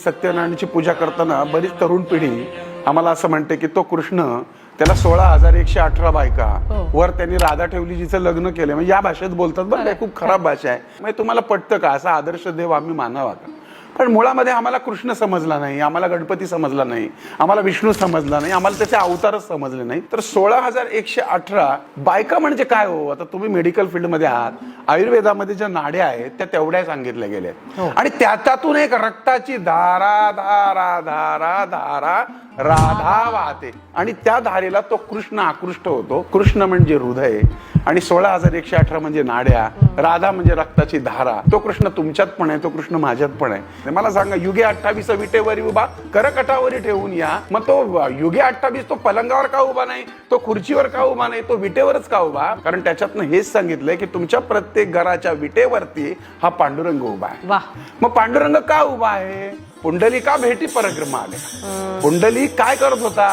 सत्यनारायणाची पूजा करताना बरीच तरुण पिढी आम्हाला असं म्हणते की तो कृष्ण त्याला 16,118 बायका वर त्यांनी राधा ठेवली जिचं लग्न केलं. म्हणजे या भाषेत बोलतात बरं, हे खूप खराब भाषा आहे. म्हणजे तुम्हाला पटतं का असा आदर्श देव आम्ही मानावा का? पण मुळामध्ये आम्हाला कृष्ण समजला नाही, आम्हाला गणपती समजला नाही, आम्हाला विष्णू समजला नाही, आम्हाला त्याचे अवतारच समजले नाही. तर 16,118 बायका म्हणजे काय हो? आता तुम्ही मेडिकल फील्डमध्ये आहात, आयुर्वेदामध्ये ज्या नाड्या आहेत त्या तेवढ्या सांगितल्या गेल्या आणि त्यातून एक रक्ताची धारा धारा धारा धारा राधा वाहते आणि त्या धारेला तो कृष्ण आकृष्ट होतो. कृष्ण म्हणजे हृदय आणि 16,118 म्हणजे नाड्या, राधा म्हणजे रक्ताची धारा. तो कृष्ण तुमच्यात पण आहे, तो कृष्ण माझ्यात पण आहे. मला सांगा, युगे 28 विटेवरी उभा करकटावरी ठेवून या. मग तो युगे 28 तो पलंगावर का उभा नाही, तो खुर्चीवर का उभा नाही, तो विटेवरच का उभा? कारण त्याच्यातनं हेच सांगितलंय की तुमच्या प्रत्येक घराच्या विटेवरती हा पांडुरंग उभा आहे. मग पांडुरंग का उभा आहे? पुंडली का भेटी परिक्रमा आल्या. पुंडली काय करत होता?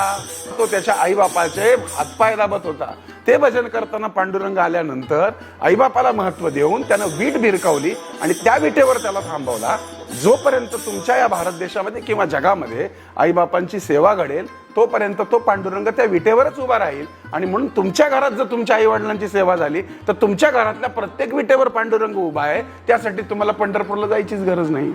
तो त्याच्या आई बापाचे हातपाय दाबत होता. ते भजन करताना पांडुरंग आल्यानंतर आईबापाला महत्व देऊन त्यानं वीट भिरकावली आणि त्या विटेवर त्याला थांबवला. जोपर्यंत तुमच्या या भारत देशामध्ये किंवा जगामध्ये आईबापांची सेवा घडेल तोपर्यंत तो पांडुरंग त्या विटेवरच उभा राहील. आणि म्हणून तुमच्या घरात जर तुमच्या आई वडिलांची सेवा झाली तर तुमच्या घरातल्या प्रत्येक विटेवर पांडुरंग उभा आहे. त्यासाठी तुम्हाला पंढरपूरला जायचीच गरज नाही.